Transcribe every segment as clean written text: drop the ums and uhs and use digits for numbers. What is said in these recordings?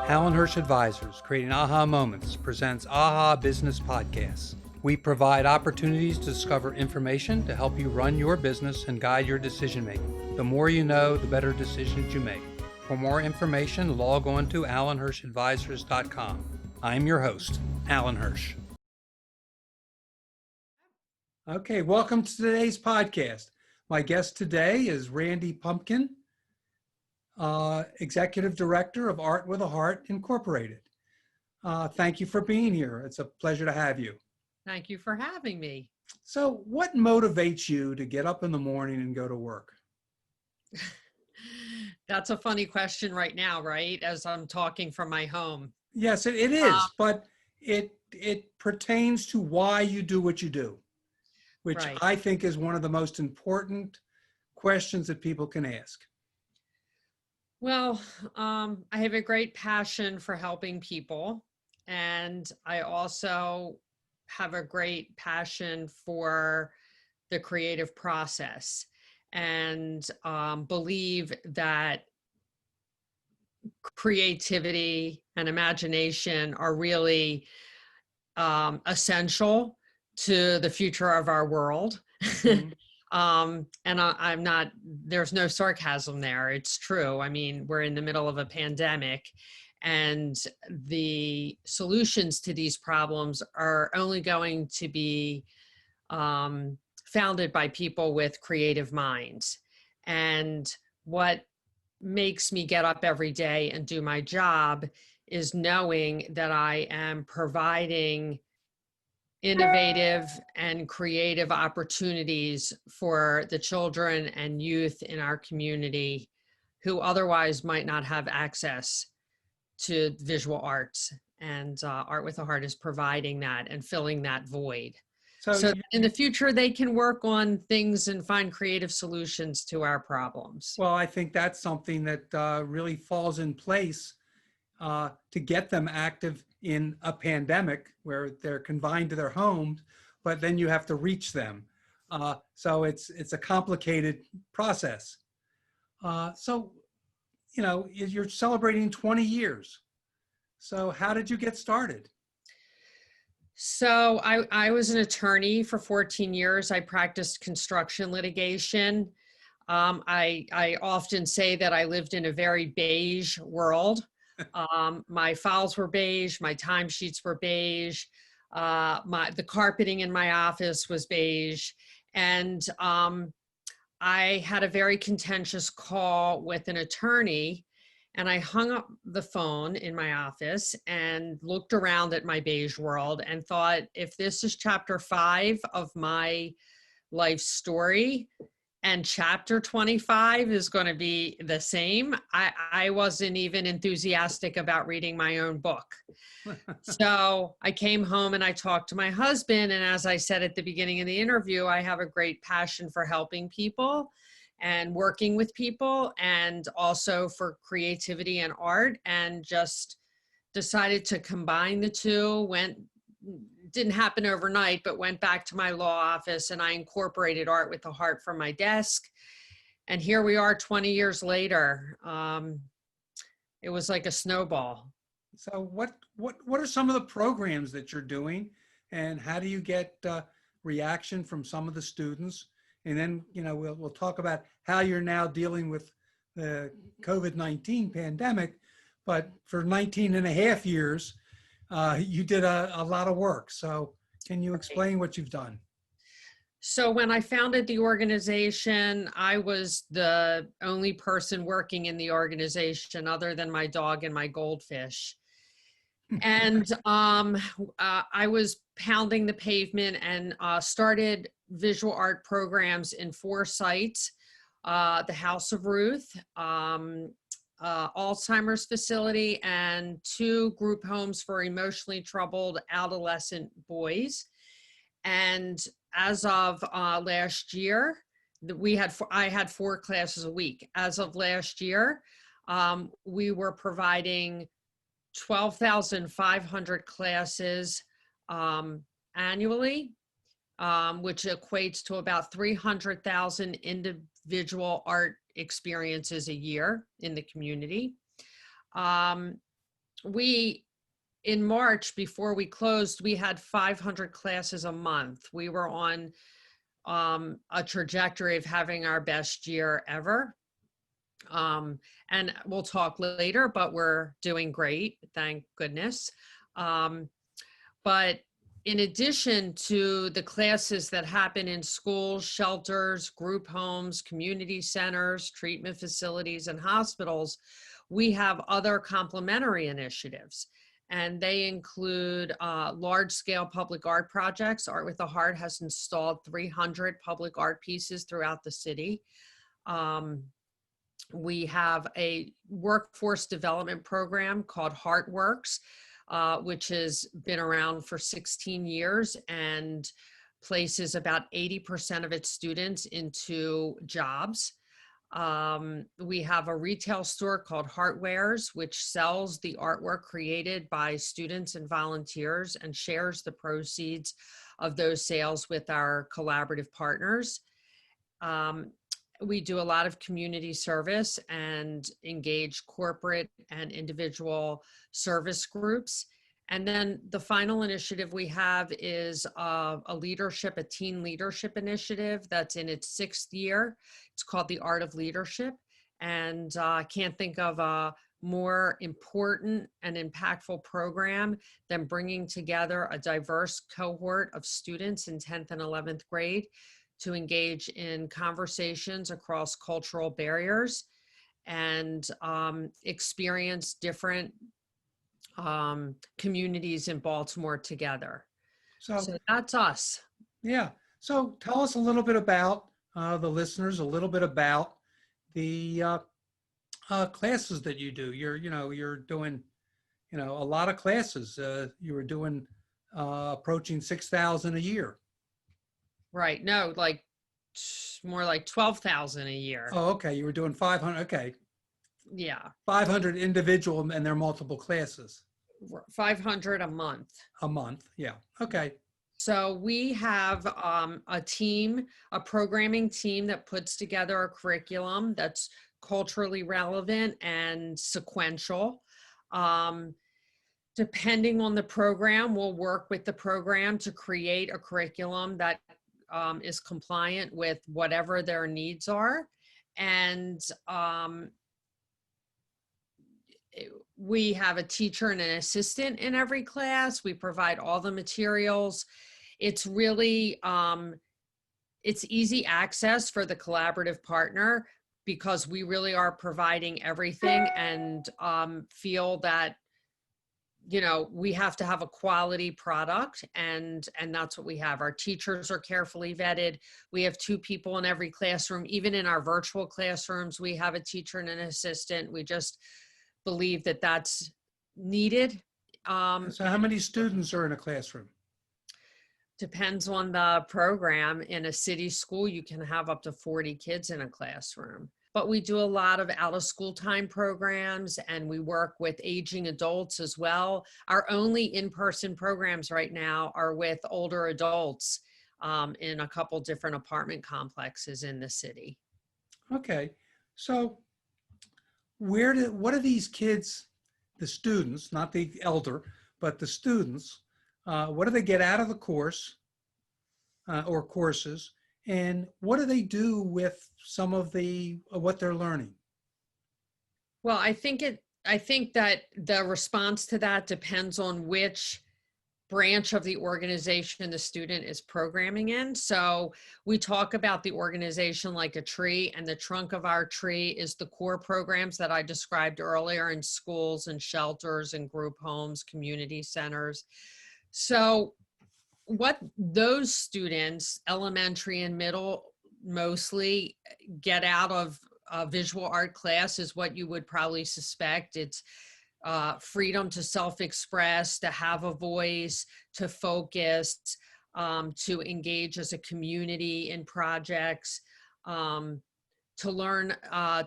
Allan Advisors, creating aha moments, presents Aha Business Podcasts. We provide opportunities to discover information to help you run your business and guide your decision making. The more you know, the better decisions you make. For more information, log on to allanhirschadvisors.com. I'm your host, Allan Hirsch. Okay, welcome to today's podcast. My guest today is Randi Pupkin, Executive Director of Art with a Heart Incorporated. Thank you for being here. It's a pleasure to have you. Thank you for having me. So what motivates you to get up in the morning and go to work? That's a funny question right now, right? As I'm talking from my home. Yes, it is, but it pertains to why you do what you do, which Right. I think is one of the most important questions that people can ask. Well, I have a great passion for helping people, and I also have a great passion for the creative process, and believe that creativity and imagination are really essential to the future of our world. Mhm. And I'm not, there's no sarcasm there. It's true. I mean, we're in the middle of a pandemic, and the solutions to these problems are only going to be founded by people with creative minds. And what makes me get up every day and do my job is knowing that I am providing innovative and creative opportunities for the children and youth in our community who otherwise might not have access to visual arts. And Art with a Heart is providing that and filling that void. So in the future, they can work on things and find creative solutions to our problems. Well, I think that's something that really falls in place to get them active in a pandemic where they're confined to their homes, but then you have to reach them. So it's a complicated process. So, you know, you're celebrating 20 years. So how did you get started? So I was an attorney for 14 years. I practiced construction litigation. I often say that I lived in a very beige world. My files were beige, my timesheets were beige, the carpeting in my office was beige, and I had a very contentious call with an attorney, and I hung up the phone in my office and looked around at my beige world and thought, if this is chapter 5 of my life story, and chapter 25 is going to be the same, I wasn't even enthusiastic about reading my own book. So I came home and I talked to my husband. And as I said at the beginning of the interview, I have a great passion for helping people and working with people, and also for creativity and art, and just decided to combine the two. Didn't happen overnight, but went back to my law office and I incorporated Art with a Heart from my desk. And here we are 20 years later. It was like a snowball. So what are some of the programs that you're doing, and how do you get reaction from some of the students? And then, you know, we'll talk about how you're now dealing with the COVID-19 pandemic, but for 19 and a half years, you did a lot of work. So can you explain what you've done? So when I founded the organization, I was the only person working in the organization other than my dog and my goldfish. And I was pounding the pavement and started visual art programs in 4 sites: the House of Ruth, Alzheimer's facility, and 2 group homes for emotionally troubled adolescent boys. And as of last year, I had 4 classes a week. As of last year, we were providing 12,500 classes annually, which equates to about 300,000 individual art experiences a year in the community. we, in March, before we closed, we had 500 classes a month. We were on a trajectory of having our best year ever. And we'll talk later, but we're doing great, thank goodness. But in addition to the classes that happen in schools, shelters, group homes, community centers, treatment facilities, and hospitals, we have other complementary initiatives. And they include large-scale public art projects. Art with a Heart has installed 300 public art pieces throughout the city. We have a workforce development program called HeartWorks, which has been around for 16 years and places about 80% of its students into jobs. We have a retail store called Heartwares, which sells the artwork created by students and volunteers and shares the proceeds of those sales with our collaborative partners. We do a lot of community service and engage corporate and individual service groups. And then the final initiative we have is a teen leadership initiative that's in its 6th year. It's called the Art of Leadership. And I can't think of a more important and impactful program than bringing together a diverse cohort of students in 10th and 11th grade to engage in conversations across cultural barriers and experience different communities in Baltimore together. So that's us. Yeah. So tell us a little bit about the listeners, a little bit about the classes that you do. You're doing, a lot of classes. You were doing approaching 6,000 a year. Right. No, like more like 12,000 a year. Oh, okay. You were doing 500. Okay. Yeah. 500 individual and they're multiple classes. 500 a month. A month. Yeah. Okay. So we have a programming team that puts together a curriculum that's culturally relevant and sequential. Depending on the program, we'll work with the program to create a curriculum that is compliant with whatever their needs are. And we have a teacher and an assistant in every class. We provide all the materials. It's really, it's easy access for the collaborative partner because we really are providing everything and feel that we have to have a quality product and that's what we have. Our teachers are carefully vetted. We have 2 people in every classroom. Even in our virtual classrooms, we have a teacher and an assistant. We just believe that that's needed. So how many students are in a classroom? Depends on the program. In a city school, you can have up to 40 kids in a classroom. But we do a lot of out of school time programs and we work with aging adults as well. Our only in-person programs right now are with older adults in a couple different apartment complexes in the city. Okay. So what are these kids, the students, not the elder, but the students, what do they get out of the course or courses? And what do they do with some of what they're learning? Well, I think that the response to that depends on which branch of the organization the student is programming in. So we talk about the organization like a tree, and the trunk of our tree is the core programs that I described earlier in schools and shelters and group homes, community centers. So what those students, elementary and middle, mostly get out of a visual art class is what you would probably suspect. It's freedom to self-express, to have a voice, to focus, to engage as a community in projects, to learn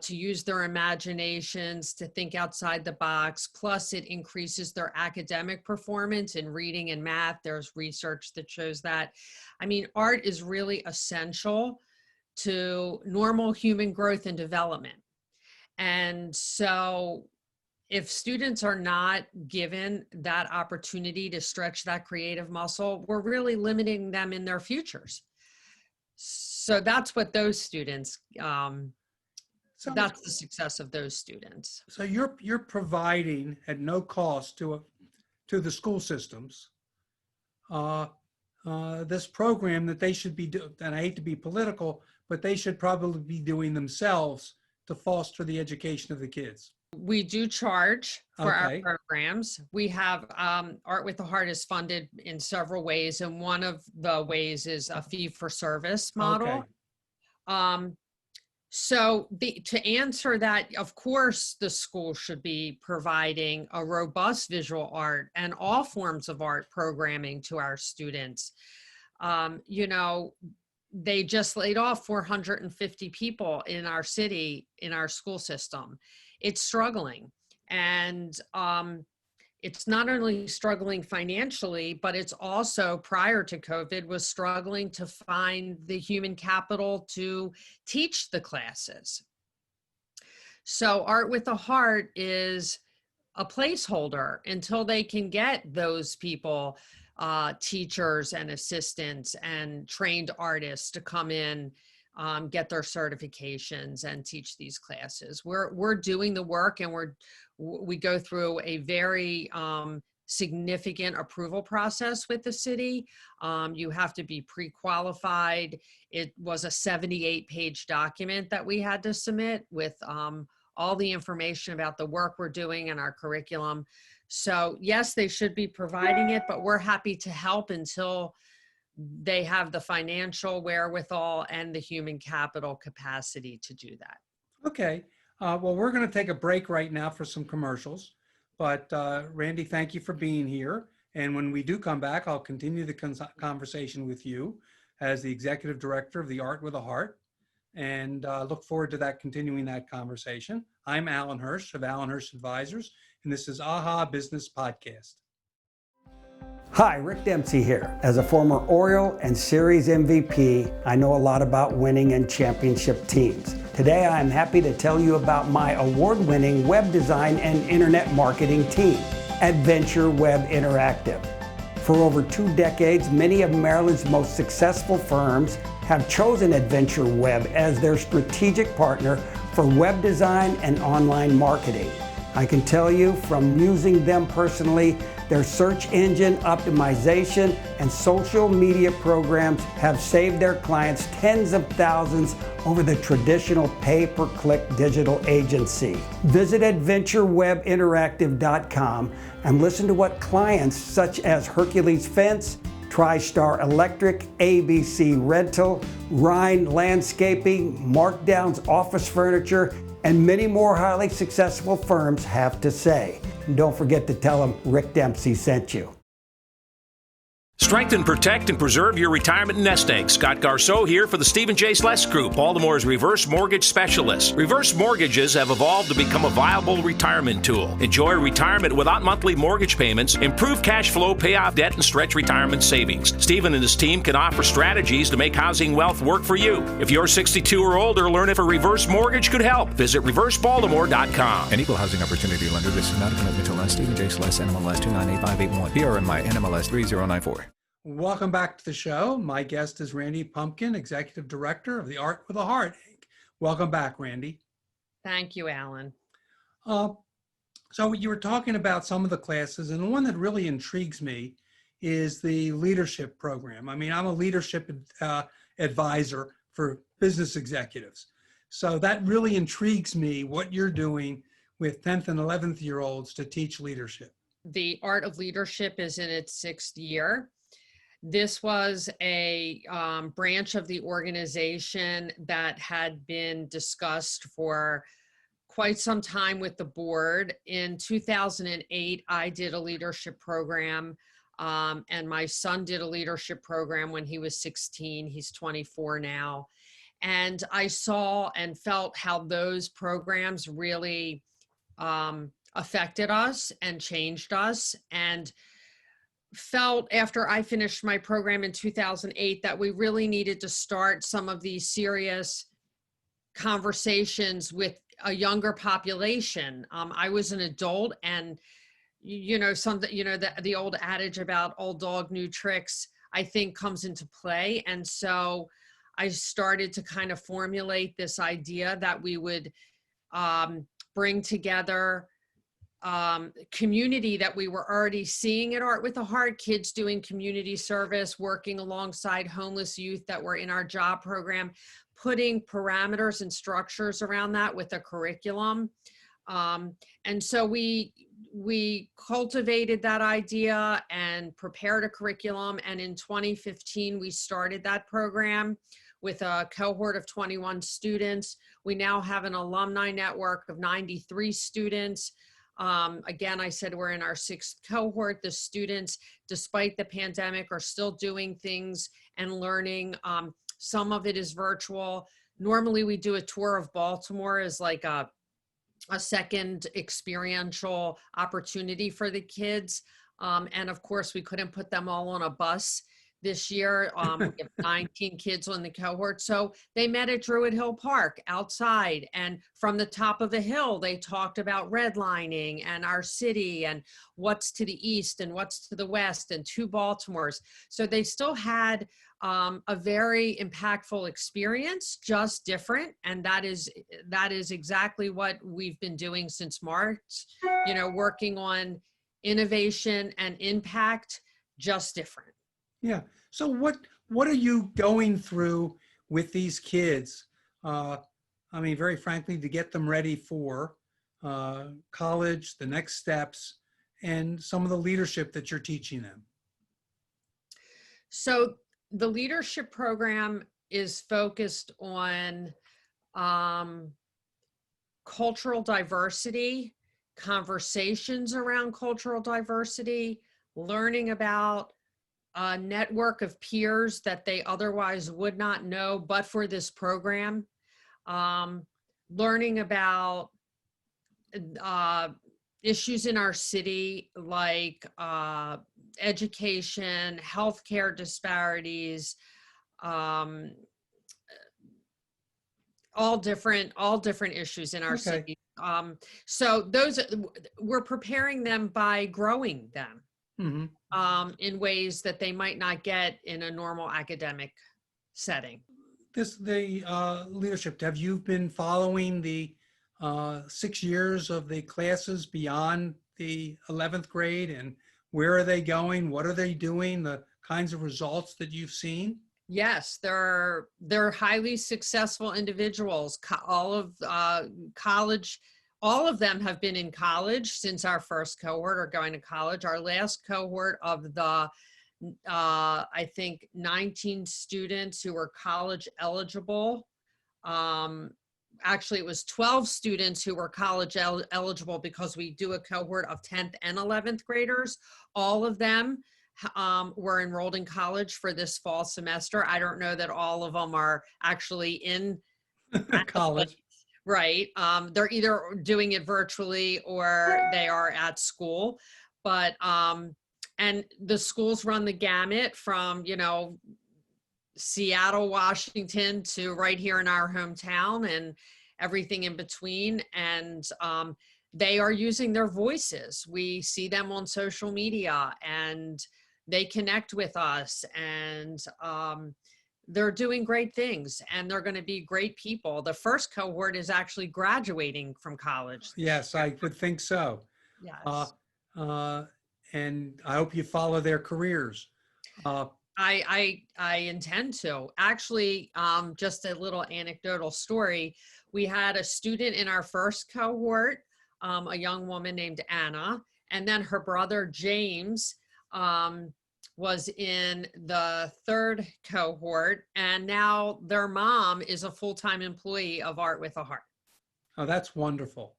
to use their imaginations, to think outside the box. Plus, it increases their academic performance in reading and math. There's research that shows that. I mean, art is really essential to normal human growth and development. And so if students are not given that opportunity to stretch that creative muscle, we're really limiting them in their futures. So that's what those students, So, that's the success of those students. so you're providing at no cost to the school systems uh, this program that they should be doing, and I hate to be political, but they should probably be doing themselves to foster the education of the kids. We do charge for our Okay. programs. We have Art with the Heart is funded in several ways, and one of the ways is a fee for service model. Okay. So to answer that, of course, the school should be providing a robust visual art and all forms of art programming to our students. You know, they just laid off 450 people in our city, in our school system. It's struggling. And it's not only struggling financially, but it's also, prior to COVID, was struggling to find the human capital to teach the classes. So Art with a Heart is a placeholder until they can get those people, teachers and assistants and trained artists, to come in, get their certifications and teach these classes. We're doing the work, and we go through a very significant approval process with the city. You have to be pre-qualified. It was a 78-page document that we had to submit with all the information about the work we're doing and our curriculum. So yes, they should be providing it, but we're happy to help until they have the financial wherewithal and the human capital capacity to do that. Okay. Well, we're going to take a break right now for some commercials. But Randi, thank you for being here. And when we do come back, I'll continue the conversation with you as the executive director of the Art with a Heart, and look forward to continuing that conversation. I'm Allan Hirsch of Allan Hirsch Advisors, and this is AHA Business Podcast. Hi, Rick Dempsey here. As a former Oriole and Series MVP, I know a lot about winning and championship teams. Today, I am happy to tell you about my award-winning web design and internet marketing team, Adventure Web Interactive. For over 2 decades, many of Maryland's most successful firms have chosen Adventure Web as their strategic partner for web design and online marketing. I can tell you from using them personally, their search engine optimization and social media programs have saved their clients tens of thousands over the traditional pay-per-click digital agency. Visit adventurewebinteractive.com and listen to what clients such as Hercules Fence, TriStar Electric, ABC Rental, Rhine Landscaping, Markdown's Office Furniture, and many more highly successful firms have to say. And don't forget to tell them Rick Dempsey sent you. Strengthen, protect, and preserve your retirement nest egg. Scott Garceau here for the Stephen J. Sless Group, Baltimore's reverse mortgage specialist. Reverse mortgages have evolved to become a viable retirement tool. Enjoy retirement without monthly mortgage payments, improve cash flow, pay off debt, and stretch retirement savings. Stephen and his team can offer strategies to make housing wealth work for you. If you're 62 or older, learn if a reverse mortgage could help. Visit reversebaltimore.com. An equal housing opportunity lender. This is not a commitment to lend. Stephen J. Sless, NMLS 298581. PRMI NMLS 3094. Welcome back to the show. My guest is Randi Pupkin, Executive Director of the Art with a Heart, Inc. Welcome back, Randi. Thank you, Allan. So you were talking about some of the classes, and the one that really intrigues me is the leadership program. I mean, I'm a leadership advisor for business executives. So that really intrigues me, what you're doing with 10th and 11th year olds to teach leadership. The Art of Leadership is in its 6th year. This was a branch of the organization that had been discussed for quite some time with the board. In 2008, I did a leadership program, and my son did a leadership program when he was 16. He's 24 now. And I saw and felt how those programs really affected us and changed us, and felt after I finished my program in 2008 that we really needed to start some of these serious conversations with a younger population. I was an adult, and something, the old adage about old dog, new tricks, I think comes into play. And so I started to kind of formulate this idea that we would bring together community that we were already seeing at Art with a Heart, kids doing community service, working alongside homeless youth that were in our job program, putting parameters and structures around that with a curriculum. And so we cultivated that idea and prepared a curriculum. And in 2015, we started that program with a cohort of 21 students. We now have an alumni network of 93 students. Again, I said we're in our 6th cohort. The students, despite the pandemic, are still doing things and learning. Some of it is virtual. Normally we do a tour of Baltimore as like a second experiential opportunity for the kids. And of course, we couldn't put them all on a bus this year. We have 19 kids on the cohort. So they met at Druid Hill Park outside, and from the top of a hill, they talked about redlining and our city and what's to the east and what's to the west and 2 Baltimores. So they still had a very impactful experience, just different. And that is exactly what we've been doing since March, working on innovation and impact, just different. Yeah. So what are you going through with these kids? I mean, very frankly, to get them ready for college, the next steps, and some of the leadership that you're teaching them. So the leadership program is focused on cultural diversity, conversations around cultural diversity, learning about a network of peers that they otherwise would not know but for this program, learning about issues in our city like education, healthcare disparities, all different issues in our city. So those, we're preparing them by growing them. Mm-hmm. In ways that they might not get in a normal academic setting. The leadership, have you been following the 6 years of the classes beyond the 11th grade, and where are they going? What are they doing? The kinds of results that you've seen? Yes, they're highly successful individuals. All of college. All of them have been in college since our first cohort or going to college. Our last cohort of the, I think, 19 students who were college eligible. Actually, it was 12 students who were college eligible because we do a cohort of 10th and 11th graders. All of them were enrolled in college for this fall semester. I don't know that all of them are actually in college. Right. They're either doing it virtually or they are at school, but, and the schools run the gamut from, Seattle, Washington to right here in our hometown and everything in between. And, they are using their voices. We see them on social media and they connect with us, and, they're doing great things, and they're going to be great people. The first cohort is actually graduating from college. Yes, I would think so. Yes. And I hope you follow their careers. I intend to. Actually, just a little anecdotal story. We had a student in our first cohort, a young woman named Anna, and then her brother James was in the 3rd cohort, and now their mom is a full-time employee of Art with a Heart. Oh, that's wonderful.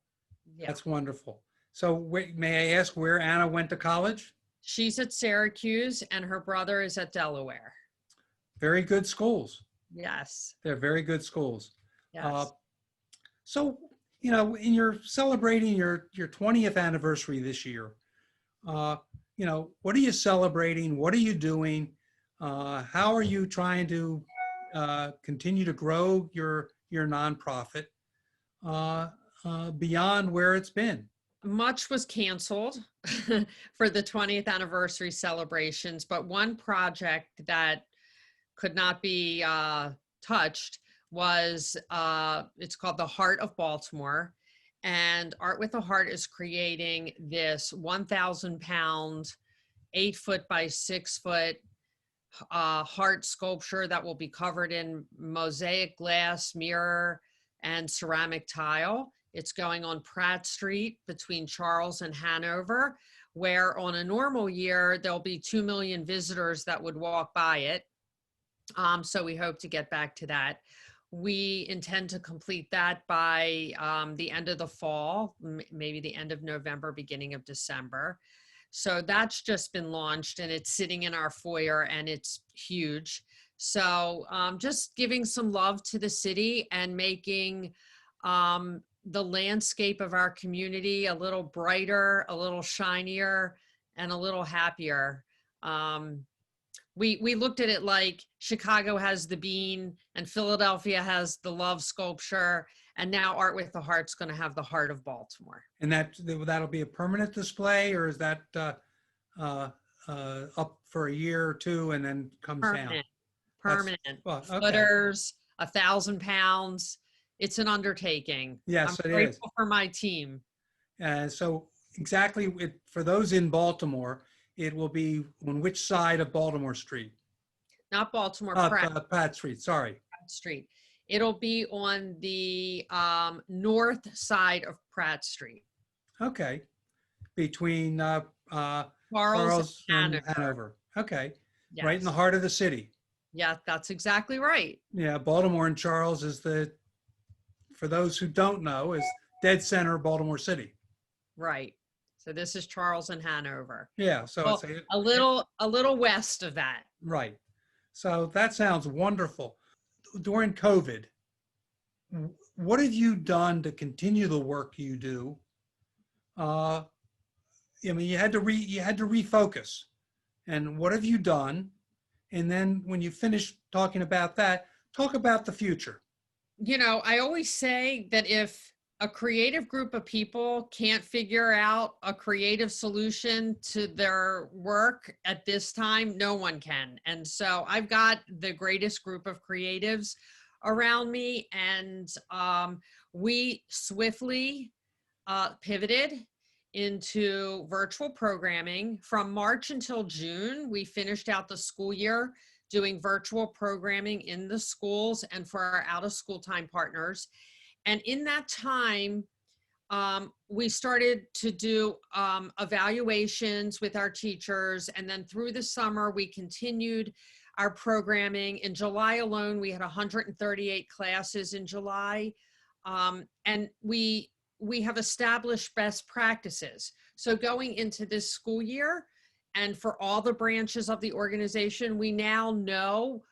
Yeah. That's wonderful. So may I ask where Anna went to college? She's at Syracuse and her brother is at Delaware. Very good schools. Yes. They're very good schools. Yes. So, in your celebrating your 20th anniversary this year, what are you celebrating? What are you doing? How are you trying to continue to grow your nonprofit? beyond where it's been. Much was canceled for the 20th anniversary celebrations, but one project that could not be touched was, it's called the Heart of Baltimore. And Art with a Heart is creating this 1,000-pound, 8-foot by 6-foot heart sculpture that will be covered in mosaic glass, mirror, and ceramic tile. It's going on Pratt Street between Charles and Hanover, where on a normal year, there'll be 2 million visitors that would walk by it. So we hope to get back to that. We intend to complete that by the end of the fall, maybe the end of November, beginning of December. So that's just been launched and it's sitting in our foyer and it's huge. So just giving some love to the city and making the landscape of our community a little brighter, a little shinier, and a little happier. We looked at it like Chicago has the bean and Philadelphia has the love sculpture, and now Art with the Heart's going to have the Heart of Baltimore. And that'll be a permanent display, or is that up for a year or two and then comes down? Permanent. Well, okay. Footers, 1,000 pounds. It's an undertaking. Yes, I'm it grateful for my team. So exactly, for those in Baltimore, it will be on which side of Baltimore Street? Not Baltimore, Pratt Street, sorry. Pratt Street. It'll be on the north side of Pratt Street. Okay. Between Charles and Hanover. Hanover. Okay. Yes. Right in the heart of the city. Yeah, that's exactly right. Yeah, Baltimore and Charles is for those who don't know, is dead center of Baltimore City. Right. So this is Charles and Hanover. Yeah, so Well, it's a little west of that. right. So that sounds wonderful. During COVID, what have you done to continue the work you do? I mean, you had to refocus. And what have you done? And then when you finish talking about that, talk about the future. You know, I always say that if a creative group of people can't figure out a creative solution to their work at this time, no one can. And so I've got the greatest group of creatives around me, and we swiftly pivoted into virtual programming. From March until June, we finished out the school year doing virtual programming in the schools and for our out-of-school time partners. And in that time, we started to do evaluations with our teachers. And then through the summer, we continued our programming. In July alone, we had 138 classes in July. And we have established best practices. So going into this school year, and for all the branches of the organization, we now know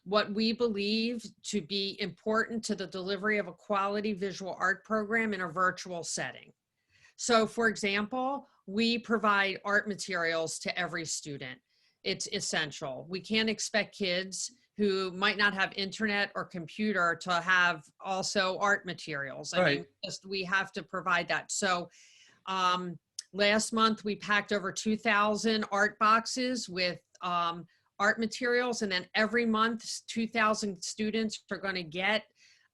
what we believe to be important to the delivery of a quality visual art program in a virtual setting. So for example, we provide art materials to every student. It's essential. We can't expect kids who might not have internet or computer to have also art materials. I mean, we have to provide that. So last month we packed over 2,000 art boxes with art materials, and then every month 2,000 students are going to get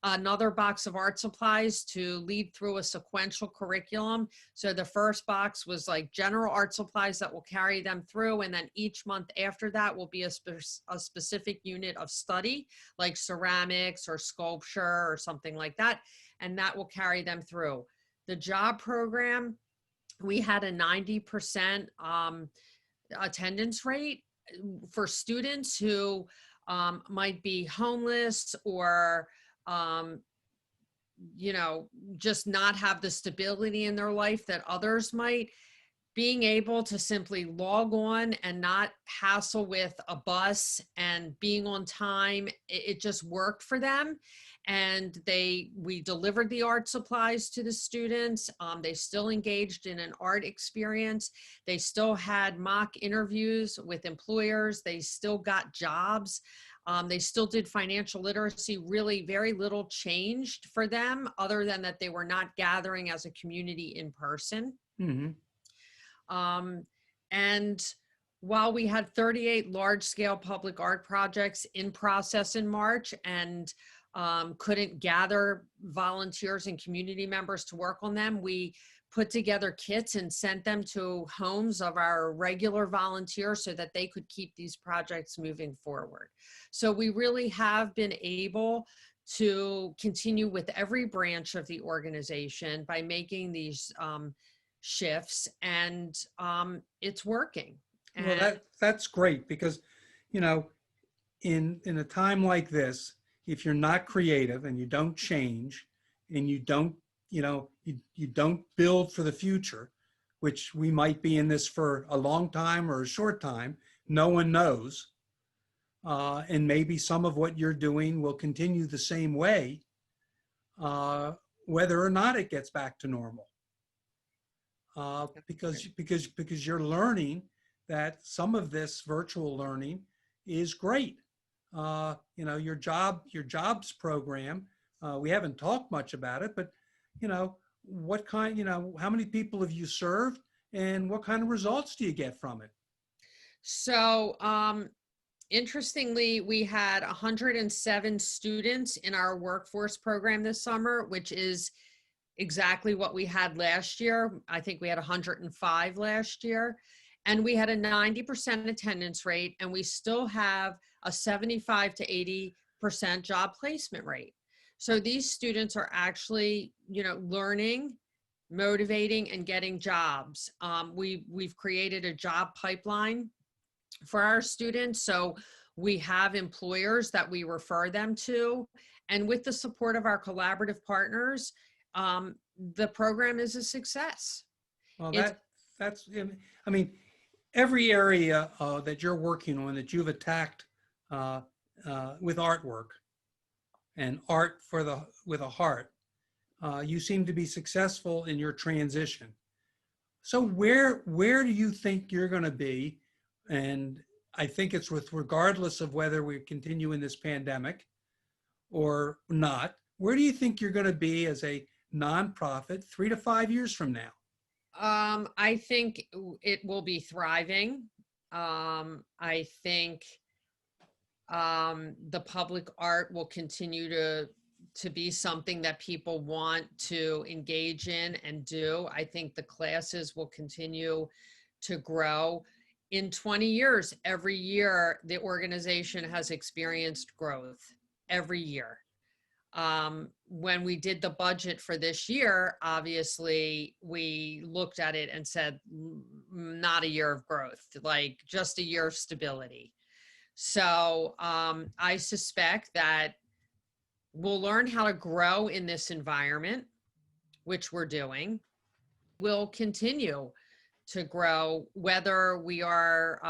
another box of art supplies to lead through a sequential curriculum. So the first box was like general art supplies that will carry them through, and then each month after that will be a specific unit of study, like ceramics or sculpture or something like that, and that will carry them through. The job program, we had a 90% attendance rate for students who might be homeless or you know, just not have the stability in their life that others might. Being able to simply log on and not hassle with a bus and being on time, it just worked for them. And we delivered the art supplies to the students. They still engaged in an art experience. They still had mock interviews with employers. They still got jobs. They still did financial literacy. Really very little changed for them other than that they were not gathering as a community in person. Mhm. And while we had 38 large-scale public art projects in process in March and couldn't gather volunteers and community members to work on them, we put together kits and sent them to homes of our regular volunteers so that they could keep these projects moving forward. So we really have been able to continue with every branch of the organization by making these shifts, and it's working. Well, And that's great because, you know, in a time like this, if you're not creative and you don't change and you don't, you don't build for the future, which we might be in this for a long time or a short time, no one knows. And maybe some of what you're doing will continue the same way, whether or not it gets back to normal. Because you're learning that some of this virtual learning is great. Your jobs program, we haven't talked much about it, but what kind, how many people have you served and what kind of results do you get from it? so interestingly, we had 107 students in our workforce program this summer, which is exactly what we had last year. I think we had 105 last year. And we had a 90% attendance rate, and we still have a 75 to 80% job placement rate. So these students are actually, learning, motivating, and getting jobs. We've created a job pipeline for our students. So we have employers that we refer them to. And with the support of our collaborative partners, the program is a success. Well, I mean, every area that you're working on that you've attacked with artwork and art with a heart, you seem to be successful in your transition. So where do you think you're going to be? And I think it's regardless of whether we continue in this pandemic or not, where do you think you're going to be as a nonprofit 3 to 5 years from now? I think it will be thriving. I think the public art will continue to be something that people want to engage in and do. I think the classes will continue to grow. In 20 years, every year, the organization has experienced growth every year. When we did the budget for this year, obviously we looked at it and said, not a year of growth, like just a year of stability. So I suspect that we'll learn how to grow in this environment, which we're doing. We'll continue to grow, whether we are,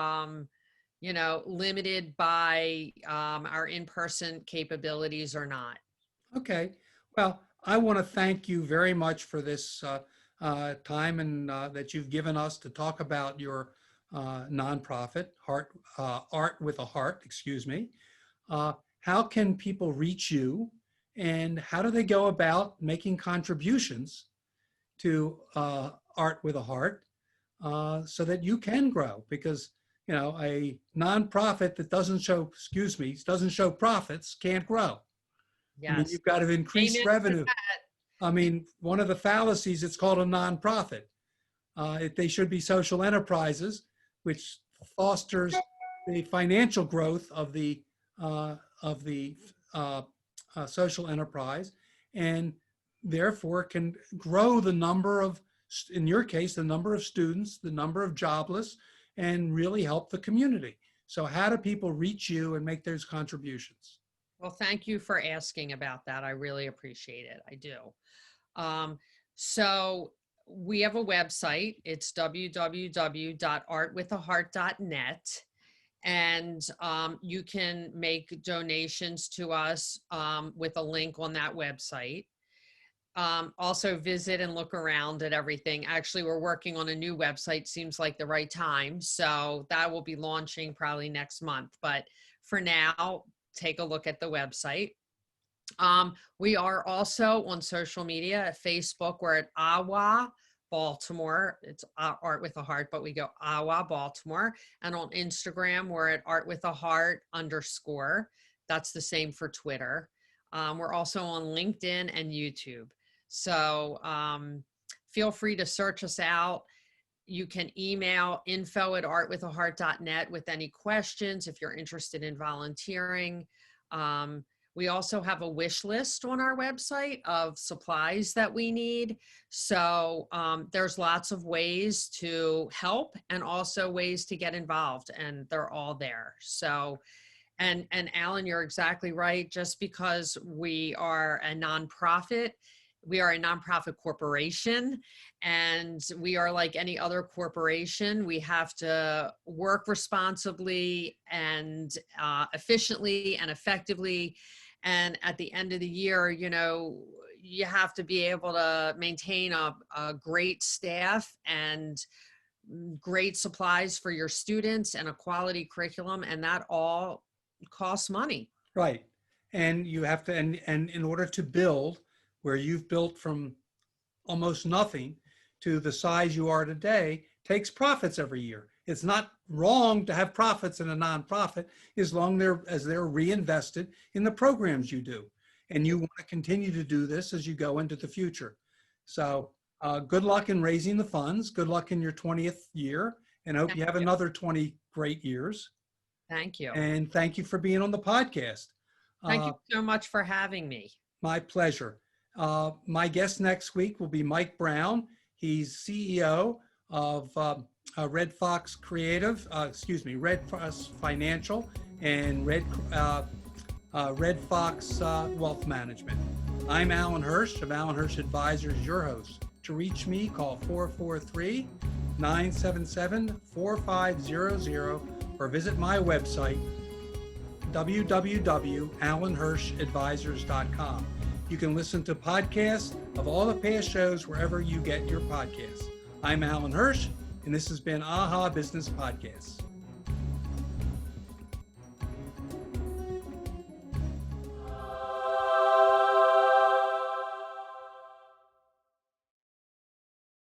limited by our in-person capabilities or not. Okay. Well, I want to thank you very much for this time and that you've given us to talk about your nonprofit, Art with a Heart, excuse me. How can people reach you, and how do they go about making contributions to Art with a Heart so that you can grow? Because a nonprofit that doesn't show profits can't grow. Yes. I mean, you've got to increase Amen revenue. I mean, one of the fallacies, it's called a nonprofit. They should be social enterprises, which fosters the financial growth of the social enterprise, and therefore can grow the number of, in your case, the number of students, the number of jobless, and really help the community. So how do people reach you and make those contributions? Well, thank you for asking about that. I really appreciate it. I do. So we have a website. It's www.artwithaheart.net. And you can make donations to us with a link on that website. Also visit and look around at everything. Actually, we're working on a new website. Seems like the right time. So that will be launching probably next month. But for now, take a look at the website. We are also on social media at Facebook. We're at AWA Baltimore. It's Art with a Heart, but we go AWA Baltimore. And on Instagram, we're at Art with a Heart _. That's the same for Twitter. We're also on LinkedIn and YouTube. So feel free to search us out. You can email info@artwithaheart.net with any questions if you're interested in volunteering. We also have a wish list on our website of supplies that we need. So there's lots of ways to help and also ways to get involved, and they're all there. So, and Allan, you're exactly right. Just because we are a nonprofit, we are a nonprofit corporation, and we are like any other corporation. We have to work responsibly and efficiently and effectively. And at the end of the year, you know, you have to be able to maintain a great staff and great supplies for your students and a quality curriculum. And that all costs money. Right. And you have to, and in order to build where you've built from almost nothing to the size you are today, takes profits every year. It's not wrong to have profits in a nonprofit as long as they're reinvested in the programs you do. And you want to continue to do this as you go into the future. So good luck in raising the funds. Good luck in your 20th year, and hope you have another 20 great years. Thank you. And thank you for being on the podcast. Thank you so much for having me. My pleasure. My guest next week will be Mike Brown. He's CEO of Red Fox Red Fox Financial and Red Fox Wealth Management. I'm Allan Hirsch of Allan Hirsch Advisors, your host. To reach me, call 443-977-4500 or visit my website, www.allanhirschadvisors.com. You can listen to podcasts of all the past shows wherever you get your podcasts. I'm Allan Hirsch, and this has been AHA Business Podcasts.